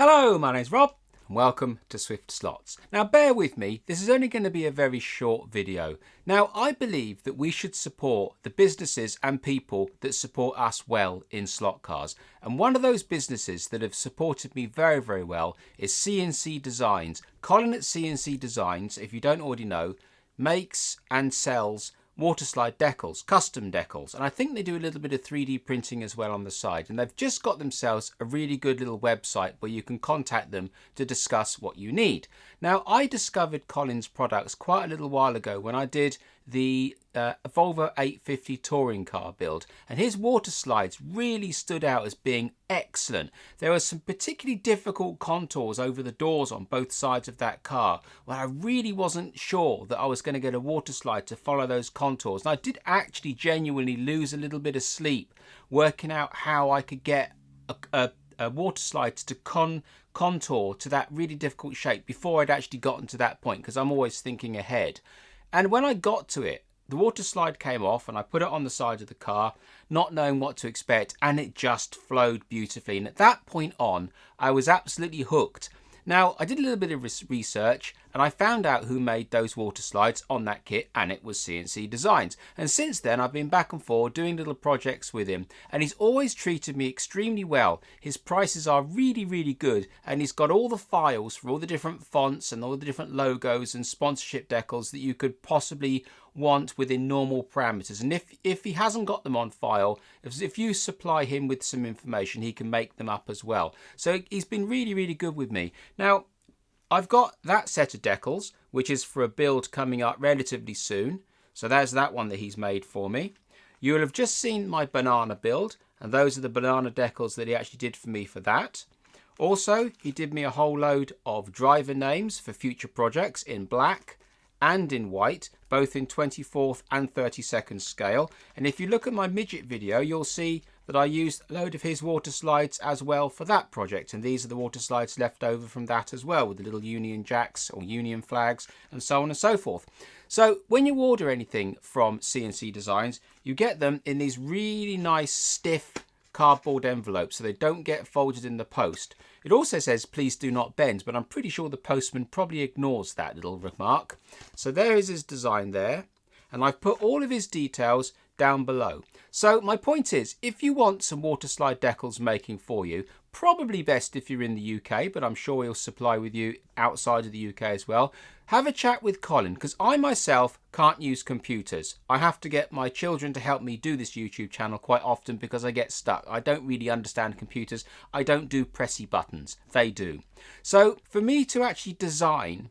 Hello, my name's Rob and welcome to Swift Slots. Now bear with me, this is only going to be a very short video. Now I believe that we should support the businesses and people that support us well in slot cars. And one of those businesses that have supported me very, very well is C&C Designs. Colin at C&C Designs, if you don't already know, makes and sells waterslide decals, custom decals, and I think they do a little bit of 3D printing as well on the side, and they've just got themselves a really good little website where you can contact them to discuss what you need. Now I discovered Colin's products quite a little while ago when I did the Volvo 850 touring car build, and his water slides really stood out as being excellent. There were some particularly difficult contours over the doors on both sides of that car where I really wasn't sure that I was going to get a water slide to follow those contours, and I did actually genuinely lose a little bit of sleep working out how I could get a water slide to contour to that really difficult shape before I'd actually gotten to that point, because I'm always thinking ahead. And when I got to it, the water slide came off and I put it on the side of the car, not knowing what to expect, and it just flowed beautifully. And at that point on, I was absolutely hooked. Now, I did a little bit of research and I found out who made those water slides on that kit, and it was C&C Designs. And since then, I've been back and forth doing little projects with him, and he's always treated me extremely well. His prices are really, really good, and he's got all the files for all the different fonts and all the different logos and sponsorship decals that you could possibly want within normal parameters. And if he hasn't got them on file, if you supply him with some information, he can make them up as well. So he's been really, really good with me. Now, I've got that set of decals, which is for a build coming up relatively soon. So there's that one that he's made for me. You'll have just seen my banana build, and those are the banana decals that he actually did for me for that. Also, he did me a whole load of driver names for future projects in black and in white, both in 24th and 32nd scale. And if you look at my midget video, you'll see that I used a load of his water slides as well for that project, and these are the water slides left over from that as well, with the little Union Jacks or Union flags and so on and so forth. So when you order anything from C&C Designs, you get them in these really nice stiff cardboard envelopes so they don't get folded in the post. It also says please do not bend, but I'm pretty sure the postman probably ignores that little remark. So there is his design there, and I've put all of his details down below. So my point is, if you want some water slide decals making for you, probably best if you're in the UK, but I'm sure he'll supply with you outside of the UK as well, have a chat with Colin, because I myself can't use computers. I have to get my children to help me do this YouTube channel quite often because I get stuck. I don't really understand computers. I don't do pressy buttons. They do. So for me to actually design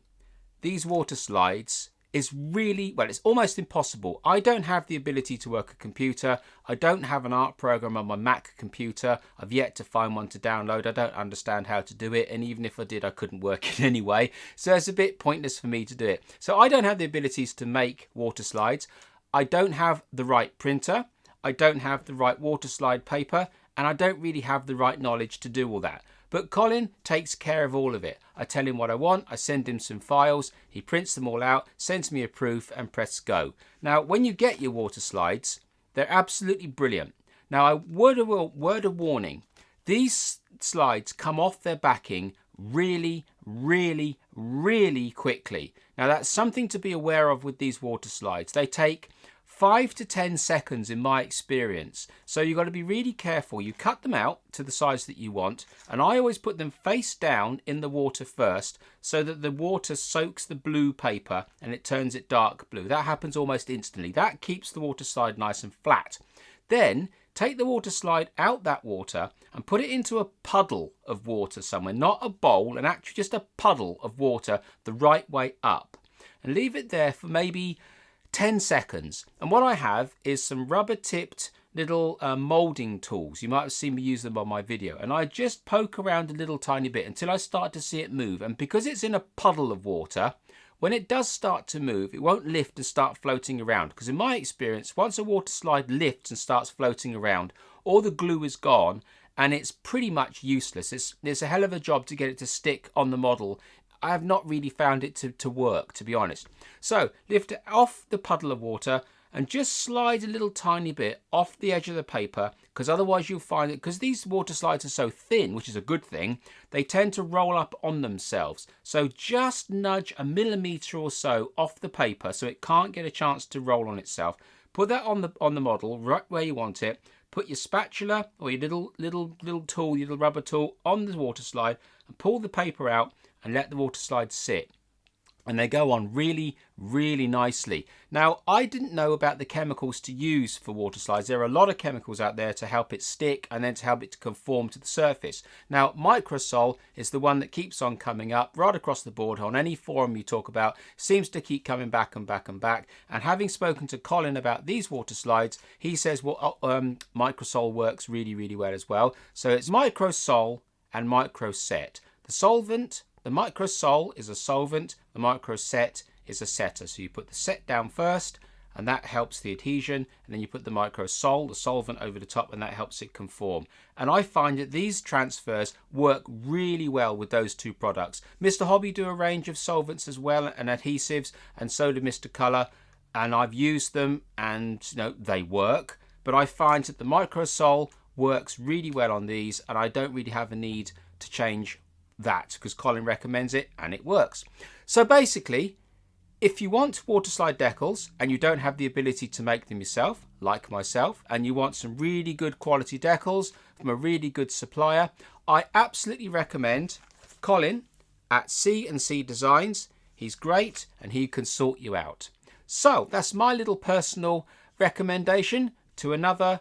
these water slides is really, well, it's almost impossible. I don't have the ability to work a computer. I don't have an art program on my Mac computer. I've yet to find one to download. I don't understand how to do it, and even if I did, I couldn't work it anyway. So it's a bit pointless for me to do it. So I don't have the abilities to make water slides. I don't have the right printer. I don't have the right water slide paper, and I don't really have the right knowledge to do all that. But Colin takes care of all of it. I tell him what I want, I send him some files, he prints them all out, sends me a proof, and press go. Now, when you get your water slides, they're absolutely brilliant. Now, word of warning, these slides come off their backing really, really, really quickly. Now, that's something to be aware of with these water slides. They take 5 to 10 seconds in my experience. So you've got to be really careful. You cut them out to the size that you want, and I always put them face down in the water first so that the water soaks the blue paper and it turns it dark blue. That happens almost instantly. That keeps the water slide nice and flat. Then take the water slide out that water and put it into a puddle of water somewhere, not a bowl, and actually just a puddle of water the right way up, and leave it there for maybe 10 seconds. And what I have is some rubber tipped little molding tools. You might have seen me use them on my video, and I just poke around a little tiny bit until I start to see it move. And because it's in a puddle of water, when it does start to move, it won't lift and start floating around, because in my experience, once a water slide lifts and starts floating around, all the glue is gone and it's pretty much useless. It's a hell of a job to get it to stick on the model. I have not really found it to work, to be honest. So lift it off the puddle of water and just slide a little tiny bit off the edge of the paper, because otherwise you'll find that because these water slides are so thin, which is a good thing, they tend to roll up on themselves. So just nudge a millimetre or so off the paper so it can't get a chance to roll on itself. Put that on the model right where you want it. Put your spatula or your little tool, your little rubber tool on the water slide and pull the paper out and let the water slide sit. And they go on really, really nicely. Now, I didn't know about the chemicals to use for water slides. There are a lot of chemicals out there to help it stick and then to help it to conform to the surface. Now, Microsol is the one that keeps on coming up right across the board on any forum you talk about. Seems to keep coming back and back and back. And having spoken to Colin about these water slides, he says, well, Microsol works really, really well as well. So it's Microsol and Microset. The solvent, the Microsol is a solvent, the Microset is a setter. So you put the set down first and that helps the adhesion, and then you put the Microsol, the solvent, over the top and that helps it conform. And I find that these transfers work really well with those two products. Mr. Hobby do a range of solvents as well and adhesives, and so do Mr. Colour, and I've used them and they work. But I find that the Microsol works really well on these, and I don't really have a need to change that because Colin recommends it and it works. So basically, if you want water slide decals and you don't have the ability to make them yourself, like myself, and you want some really good quality decals from a really good supplier, I absolutely recommend Colin at C&C Designs. He's great and he can sort you out. So that's my little personal recommendation to another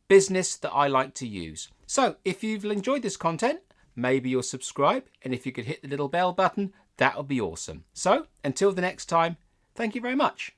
business that I like to use. So if you've enjoyed this content, maybe you'll subscribe, and if you could hit the little bell button, that would be awesome. So until the next time, thank you very much.